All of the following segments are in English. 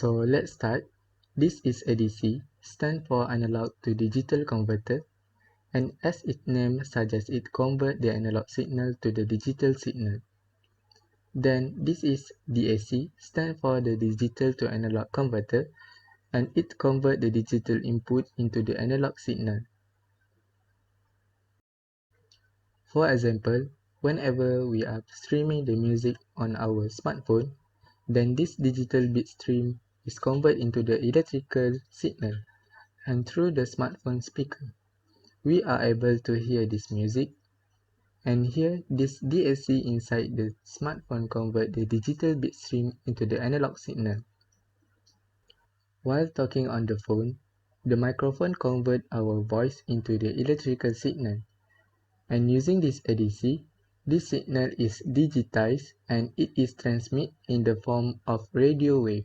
So let's start. This is ADC, stand for Analog to Digital Converter, and as its name suggests, it converts the analog signal to the digital signal. Then this is DAC, stand for the Digital to Analog Converter, and it converts the digital input into the analog signal. For example, whenever we are streaming the music on our smartphone, then this digital bit stream is converted into the electrical signal, and through the smartphone speaker, we are able to hear this music, and here this DAC inside the smartphone convert the digital bit stream into the analog signal. While talking on the phone, the microphone convert our voice into the electrical signal, and using this ADC, this signal is digitized and it is transmitted in the form of radio wave.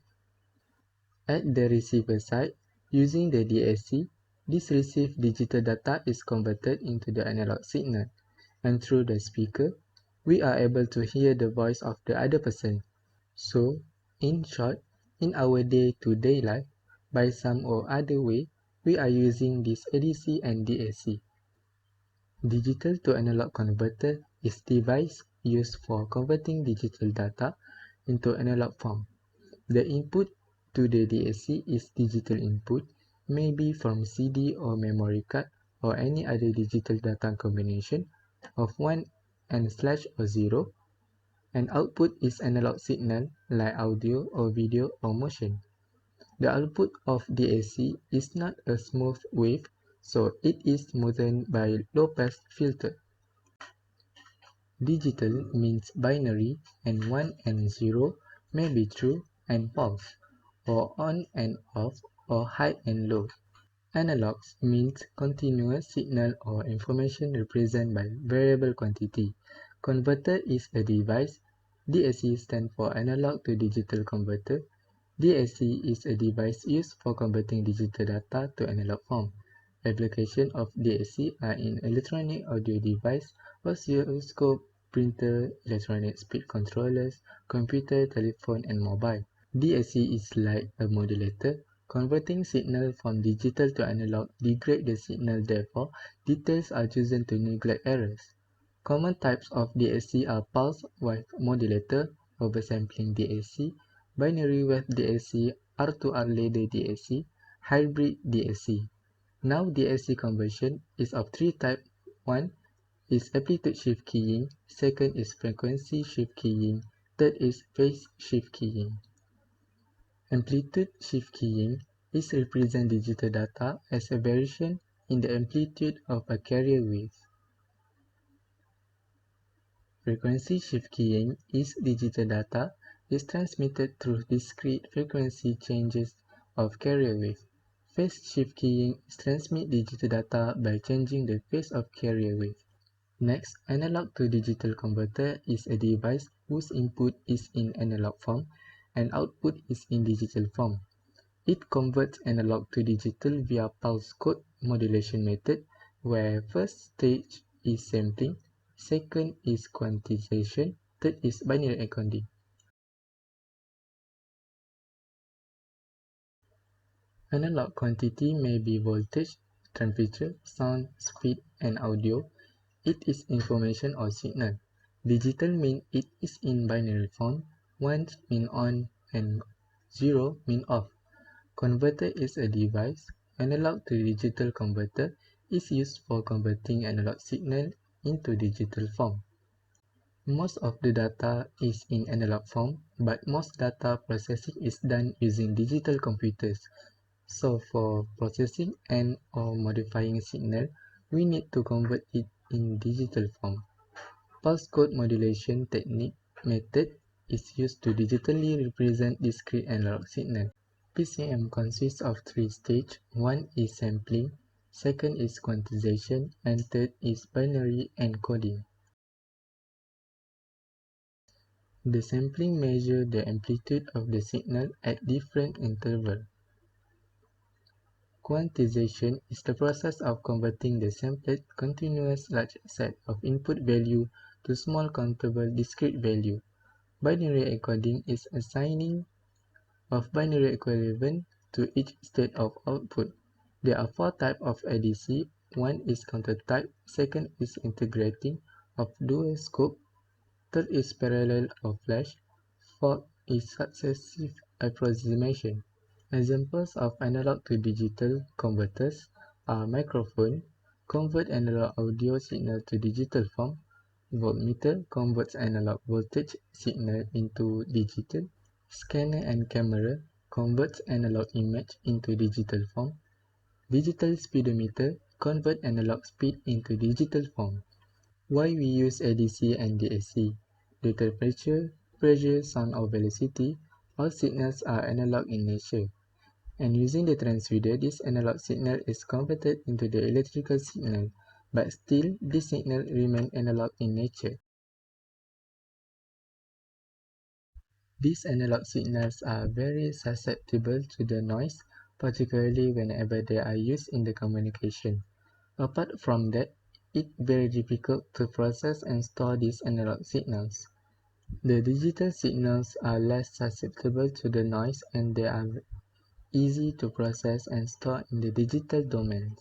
At the receiver side, using the DAC, this received digital data is converted into the analog signal, and through the speaker, we are able to hear the voice of the other person. So, in short, in our day-to-day life, by some or other way, we are using this ADC and DAC. Digital to analog converter is device used for converting digital data into analog form. The input to the DAC is digital input, maybe from CD or memory card or any other digital data combination of 1 and slash or 0, and output is analog signal like audio or video or motion. The output of DAC is not a smooth wave, so it is smoothened by low-pass filter. Digital means binary, and 1 and 0 may be true and false, or on and off, or high and low. Analog means continuous signal or information represented by variable quantity. Converter is a device. DAC stands for Analog to Digital Converter. DAC is a device used for converting digital data to analog form. Applications of DAC are in electronic audio device, oscilloscope, printer, electronic speed controllers, computer, telephone, and mobile. DAC is like a modulator. Converting signal from digital to analog degrades the signal, therefore, details are chosen to neglect errors. Common types of DAC are pulse width modulator, oversampling DAC, binary wave DAC, R2R ladder DAC, hybrid DAC. Now DAC conversion is of three types. One is amplitude shift keying, second is frequency shift keying, third is phase shift keying. Amplitude shift keying is represent digital data as a variation in the amplitude of a carrier wave. Frequency shift keying is digital data is transmitted through discrete frequency changes of carrier wave. Phase shift keying is transmit digital data by changing the phase of carrier wave. Next, analog to digital converter is a device whose input is in analog form and output is in digital form. It converts analog to digital via pulse code modulation method, where first stage is sampling, second is quantization, third is binary encoding. Analog quantity may be voltage, temperature, sound, speed, and audio. It is information or signal. Digital means it is in binary form. 1 mean on and 0 mean off. Converter is a device. Analog to digital converter is used for converting analog signal into digital form. Most of the data is in analog form, but most data processing is done using digital computers. So for processing and or modifying signal, we need to convert it in digital form. Pulse code modulation technique method is used to digitally represent discrete analog signal. PCM consists of three stages. One is sampling, second is quantization, and third is binary encoding. The sampling measures the amplitude of the signal at different intervals. Quantization is the process of converting the sampled continuous large set of input value to small countable discrete value. Binary encoding is assigning of binary equivalent to each state of output. There are four types of ADC. One is counter type, second is integrating of dual scope, third is parallel or flash, fourth is successive approximation. Examples of analog to digital converters are microphone, convert analog audio signal to digital form, voltmeter converts analog voltage signal into digital, scanner and camera converts analog image into digital form, digital speedometer convert analog speed into digital form. Why we use ADC and DAC? The temperature, pressure, sound or velocity, all signals are analog in nature. And using the transducer, this analog signal is converted into the electrical signal, but still this signal remains analog in nature. These analog signals are very susceptible to the noise, particularly whenever they are used in the communication. Apart from that, it's very difficult to process and store these analog signals. The digital signals are less susceptible to the noise and they are easy to process and store in the digital domain.